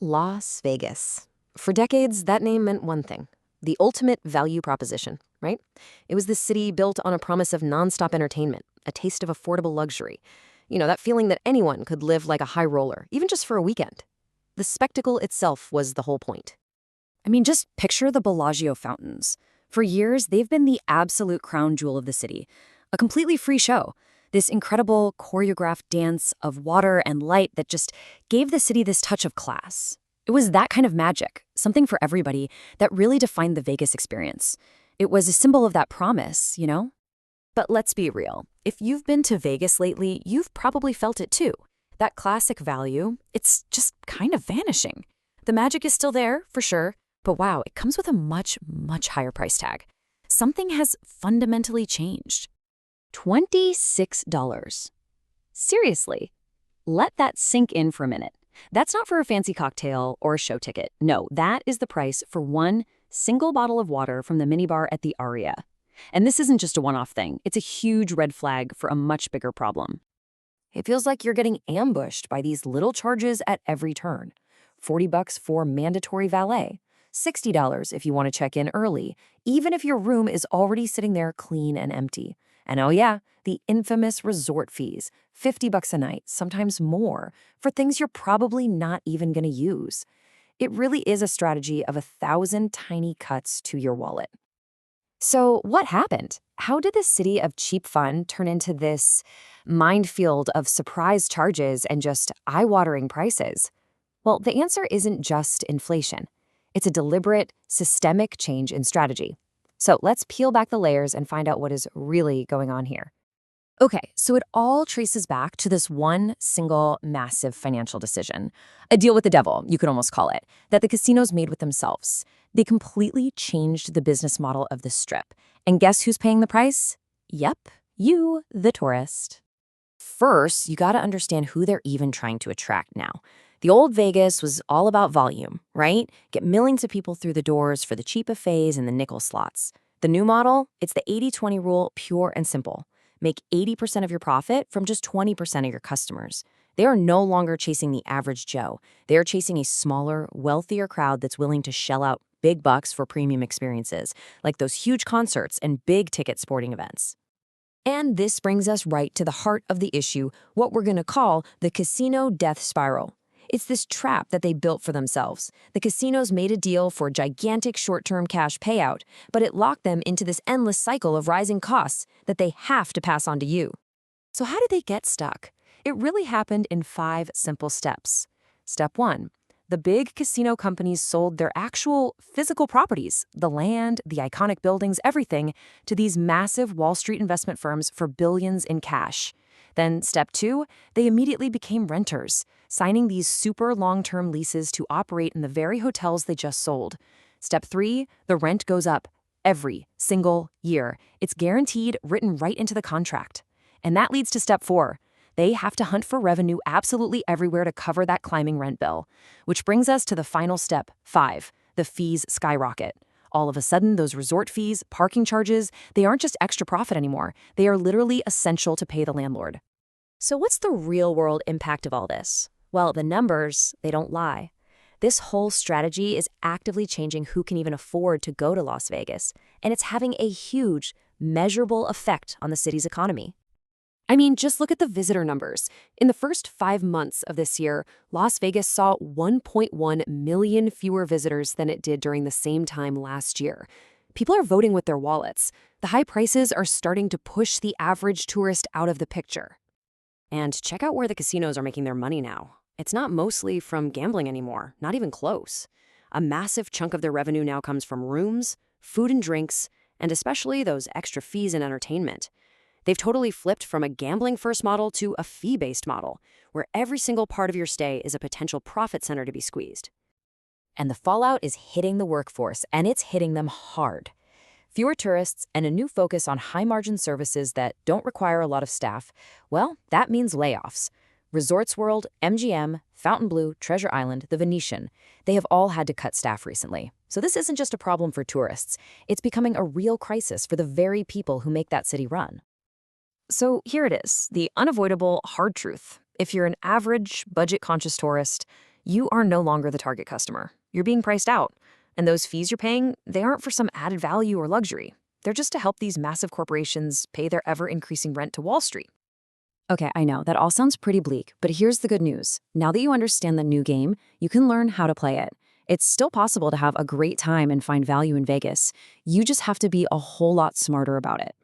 Las Vegas. For decades, that name meant one thing: the ultimate value proposition, right? It was this city built on a promise of nonstop entertainment, a taste of affordable luxury. That feeling that anyone could live like a high roller, even just for a weekend. The spectacle itself was the whole point. I mean, just picture the Bellagio fountains. For years, they've been the absolute crown jewel of the city. A completely free show. This incredible choreographed dance of water and light that just gave the city this touch of class. It was that kind of magic, something for everybody, that really defined the Vegas experience. It was a symbol of that promise, you know? But let's be real. If you've been to Vegas lately, you've probably felt it too. That classic value, it's just kind of vanishing. The magic is still there, for sure, but wow, it comes with a much, much higher price tag. Something has fundamentally changed. $26. Seriously, let that sink in for a minute. That's not for a fancy cocktail or a show ticket. No, that is the price for one single bottle of water from the minibar at the Aria. And this isn't just a one-off thing. It's a huge red flag for a much bigger problem. It feels like you're getting ambushed by these little charges at every turn. $40 for mandatory valet, $60 if you want to check in early, even if your room is already sitting there clean and empty. And oh yeah, the infamous resort fees, $50 a night, sometimes more, for things you're probably not even going to use. It really is a strategy of 1,000 tiny cuts to your wallet. So what happened? How did the city of cheap fun turn into this minefield of surprise charges and just eye-watering prices? Well, the answer isn't just inflation. It's a deliberate, systemic change in strategy. So let's peel back the layers and find out what is really going on here. Okay, so it all traces back to this one single massive financial decision. A deal with the devil, you could almost call it, that the casinos made with themselves. They completely changed the business model of the Strip. And guess who's paying the price? Yep, you, the tourist. First, you gotta understand who they're even trying to attract now. The old Vegas was all about volume, right? Get millions of people through the doors for the cheap buffets and the nickel slots. The new model, it's the 80-20 rule, pure and simple. Make 80% of your profit from just 20% of your customers. They are no longer chasing the average Joe. They are chasing a smaller, wealthier crowd that's willing to shell out big bucks for premium experiences, like those huge concerts and big-ticket sporting events. And this brings us right to the heart of the issue, what we're going to call the casino death spiral. It's this trap that they built for themselves. The casinos made a deal for gigantic short-term cash payout, but it locked them into this endless cycle of rising costs that they have to pass on to you. So how did they get stuck? It really happened in 5 simple steps. Step 1. The big casino companies sold their actual physical properties, the land, the iconic buildings, everything, to these massive Wall Street investment firms for billions in cash. Then step 2, they immediately became renters, signing these super long-term leases to operate in the very hotels they just sold. Step 3, the rent goes up every single year. It's guaranteed, written right into the contract. And that leads to step 4. They have to hunt for revenue absolutely everywhere to cover that climbing rent bill. Which brings us to the final step, 5. The fees skyrocket. All of a sudden, those resort fees, parking charges, they aren't just extra profit anymore. They are literally essential to pay the landlord. So what's the real-world impact of all this? Well, the numbers, they don't lie. This whole strategy is actively changing who can even afford to go to Las Vegas, and it's having a huge, measurable effect on the city's economy. I mean, just look at the visitor numbers. In the first 5 months of this year, Las Vegas saw 1.1 million fewer visitors than it did during the same time last year. People are voting with their wallets. The high prices are starting to push the average tourist out of the picture. And check out where the casinos are making their money now. It's not mostly from gambling anymore, not even close. A massive chunk of their revenue now comes from rooms, food and drinks, and especially those extra fees and entertainment. They've totally flipped from a gambling-first model to a fee-based model, where every single part of your stay is a potential profit center to be squeezed. And the fallout is hitting the workforce, and it's hitting them hard. Fewer tourists and a new focus on high-margin services that don't require a lot of staff, well, that means layoffs. Resorts World, MGM, Fontainebleau, Treasure Island, the Venetian, they have all had to cut staff recently. So this isn't just a problem for tourists. It's becoming a real crisis for the very people who make that city run. So here it is, the unavoidable hard truth. If you're an average, budget-conscious tourist, you are no longer the target customer. You're being priced out. And those fees you're paying, they aren't for some added value or luxury. They're just to help these massive corporations pay their ever-increasing rent to Wall Street. Okay, I know, that all sounds pretty bleak, but here's the good news. Now that you understand the new game, you can learn how to play it. It's still possible to have a great time and find value in Vegas. You just have to be a whole lot smarter about it.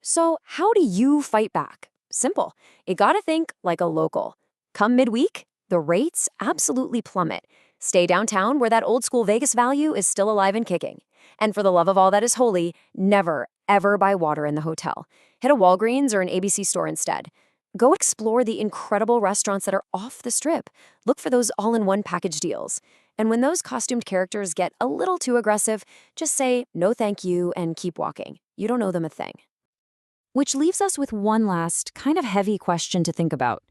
So how do you fight back? Simple. You gotta think like a local. Come midweek, the rates absolutely plummet. Stay downtown where that old school Vegas value is still alive and kicking. And for the love of all that is holy, never, ever buy water in the hotel. Hit a Walgreens or an ABC store instead. Go explore the incredible restaurants that are off the strip. Look for those all-in-one package deals. And when those costumed characters get a little too aggressive, just say no thank you and keep walking. You don't owe them a thing. Which leaves us with one last, kind of heavy question to think about.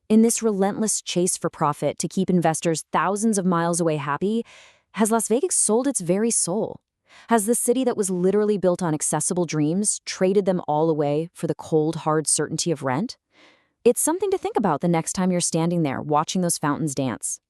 In this relentless chase for profit to keep investors thousands of miles away happy, has Las Vegas sold its very soul? Has the city that was literally built on accessible dreams traded them all away for the cold, hard certainty of rent? It's something to think about the next time you're standing there watching those fountains dance.